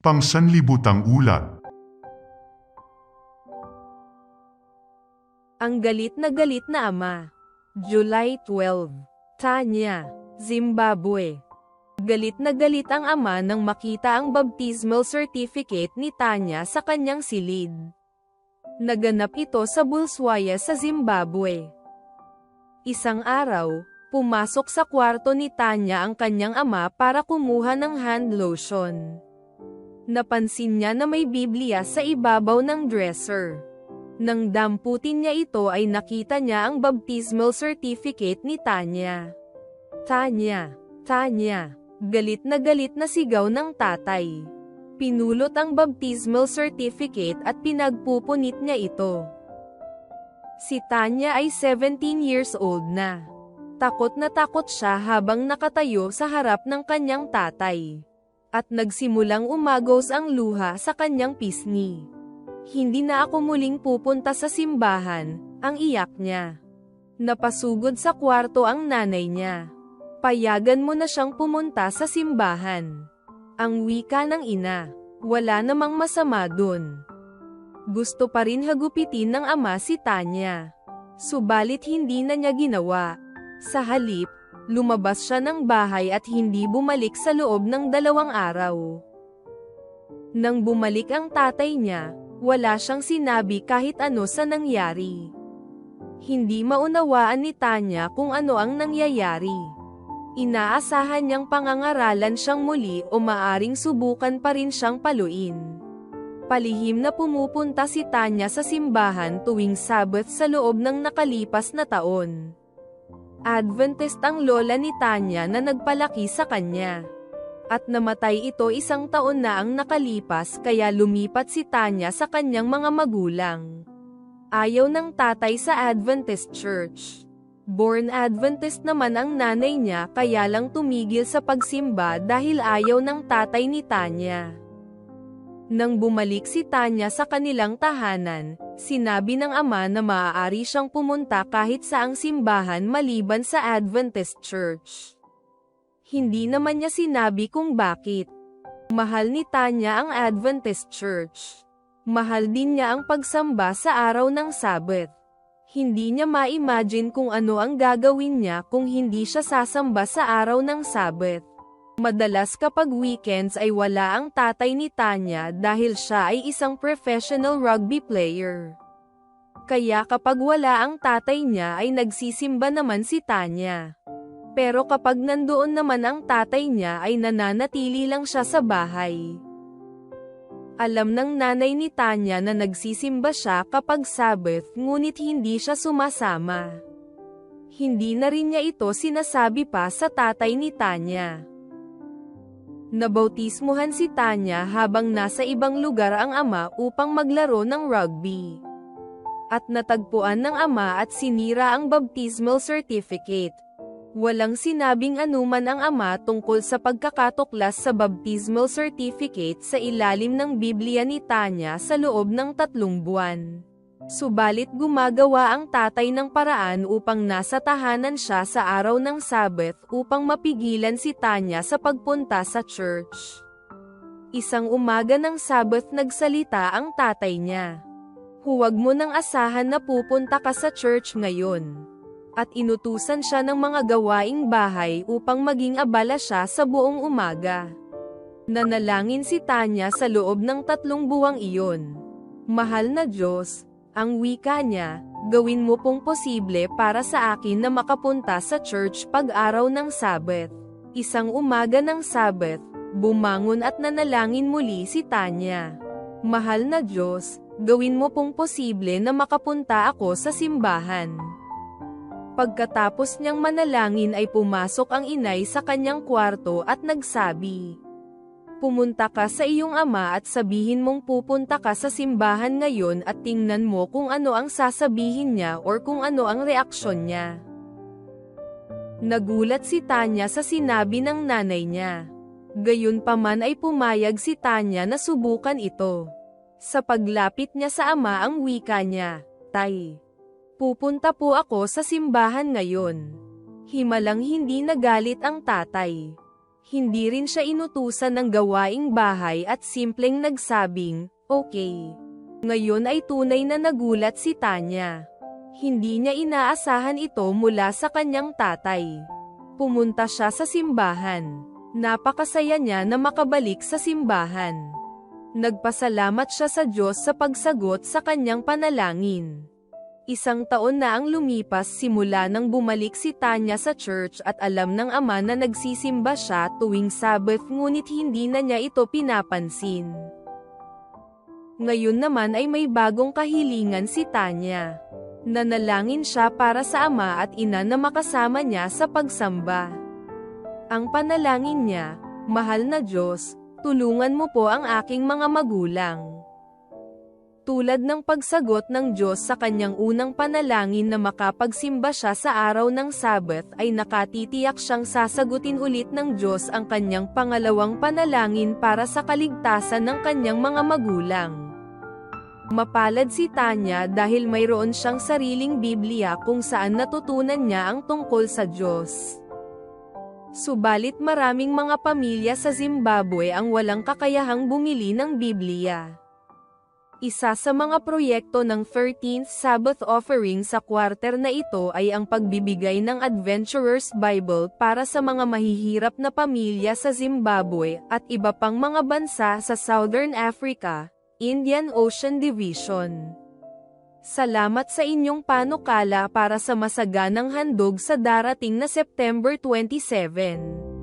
Pangsanlibutang ulat. Ang galit na ama. July 12. Tanya, Zimbabwe. Galit na galit ang ama nang makita ang baptismal certificate ni Tanya sa kanyang silid. Naganap ito sa Bulswaya sa Zimbabwe. Isang araw, pumasok sa kwarto ni Tanya ang kanyang ama para kumuha ng hand lotion. Napansin niya na may Biblia sa ibabaw ng dresser. Nang damputin niya ito ay nakita niya ang baptismal certificate ni Tanya. Tanya, Tanya, galit na sigaw ng tatay. Pinulot ang baptismal certificate at pinagpupunit niya ito. Si Tanya ay 17 years old na. Takot na takot siya habang nakatayo sa harap ng kanyang tatay. At nagsimulang umagos ang luha sa kanyang pisngi. Hindi na ako muling pupunta sa simbahan, ang iyak niya. Napasugod sa kwarto ang nanay niya. Payagan mo na siyang pumunta sa simbahan. Ang wika ng ina, wala namang masama dun. Gusto pa rin hagupitin ng ama si Tanya. Subalit hindi na niya ginawa. Sa halip, lumabas siya ng bahay at hindi bumalik sa loob ng 2 araw. Nang bumalik ang tatay niya, wala siyang sinabi kahit ano sa nangyari. Hindi maunawaan ni Tanya kung ano ang nangyayari. Inaasahan niyang pangangaralan siyang muli o maaring subukan pa rin siyang paluin. Palihim na pumupunta si Tanya sa simbahan tuwing Sabbath sa loob ng nakalipas na taon. Adventist ang lola ni Tanya na nagpalaki sa kanya. At namatay ito 1 taon na ang nakalipas kaya lumipat si Tanya sa kanyang mga magulang. Ayaw ng tatay sa Adventist Church. Born Adventist naman ang nanay niya kaya lang tumigil sa pagsimba dahil ayaw ng tatay ni Tanya. Nang bumalik si Tanya sa kanilang tahanan, sinabi ng ama na maaari siyang pumunta kahit saang simbahan maliban sa Adventist Church. Hindi naman niya sinabi kung bakit. Mahal ni Tanya ang Adventist Church. Mahal din niya ang pagsamba sa araw ng Sabbath. Hindi niya ma-imagine kung ano ang gagawin niya kung hindi siya sasamba sa araw ng Sabbath. Madalas kapag weekends ay wala ang tatay ni Tanya dahil siya ay isang professional rugby player. Kaya kapag wala ang tatay niya ay nagsisimba naman si Tanya. Pero kapag nandoon naman ang tatay niya ay nananatili lang siya sa bahay. Alam ng nanay ni Tanya na nagsisimba siya kapag Sabbath ngunit hindi siya sumasama. Hindi na rin niya ito sinasabi pa sa tatay ni Tanya. Nabautismuhan si Tanya habang nasa ibang lugar ang ama upang maglaro ng rugby. At natagpuan ng ama at sinira ang baptismal certificate. Walang sinabing anuman ang ama tungkol sa pagkakatuklas sa baptismal certificate sa ilalim ng Biblia ni Tanya sa loob ng 3 buwan. Subalit gumagawa ang tatay ng paraan upang nasa tahanan siya sa araw ng Sabbath upang mapigilan si Tanya sa pagpunta sa church. Isang umaga ng Sabbath nagsalita ang tatay niya. Huwag mo nang asahan na pupunta ka sa church ngayon. At inutusan siya ng mga gawaing bahay upang maging abala siya sa buong umaga. Nanalangin si Tanya sa loob ng 3 buwang iyon. Mahal na Diyos, ang wika niya, gawin mo pong posible para sa akin na makapunta sa church pag-araw ng Sabbath. Isang umaga ng Sabbath, bumangon at nanalangin muli si Tanya. Mahal na Diyos, gawin mo pong posible na makapunta ako sa simbahan. Pagkatapos niyang manalangin ay pumasok ang inay sa kanyang kwarto at nagsabi, "Pumunta ka sa iyong ama at sabihin mong pupunta ka sa simbahan ngayon at tingnan mo kung ano ang sasabihin niya or kung ano ang reaksyon niya." Nagulat si Tanya sa sinabi ng nanay niya. Gayunpaman ay pumayag si Tanya na subukan ito. Sa paglapit niya sa ama ang wika niya, "Tay, pupunta po ako sa simbahan ngayon." Himalang hindi nagalit ang tatay. Hindi rin siya inutusan ng gawaing bahay at simpleng nagsabing, "Okay." Ngayon ay tunay na nagulat si Tanya. Hindi niya inaasahan ito mula sa kanyang tatay. Pumunta siya sa simbahan. Napakasaya niya na makabalik sa simbahan. Nagpasalamat siya sa Diyos sa pagsagot sa kanyang panalangin. Isang taon na ang lumipas simula nang bumalik si Tanya sa church at alam ng ama na nagsisimba siya tuwing Sabbath ngunit hindi na niya ito pinapansin. Ngayon naman ay may bagong kahilingan si Tanya. Nanalangin siya para sa ama at ina na makasama niya sa pagsamba. Ang panalangin niya, "Mahal na Diyos, tulungan mo po ang aking mga magulang." Tulad ng pagsagot ng Diyos sa kanyang unang panalangin na makapagsimba siya sa araw ng Sabbath ay nakatitiyak siyang sasagutin ulit ng Diyos ang kanyang pangalawang panalangin para sa kaligtasan ng kanyang mga magulang. Mapalad si Tanya dahil mayroon siyang sariling Biblia kung saan natutunan niya ang tungkol sa Diyos. Subalit maraming mga pamilya sa Zimbabwe ang walang kakayahang bumili ng Biblia. Isa sa mga proyekto ng 13th Sabbath Offering sa quarter na ito ay ang pagbibigay ng Adventurer's Bible para sa mga mahihirap na pamilya sa Zimbabwe at iba pang mga bansa sa Southern Africa, Indian Ocean Division. Salamat sa inyong panukala para sa masaganang handog sa darating na September 27.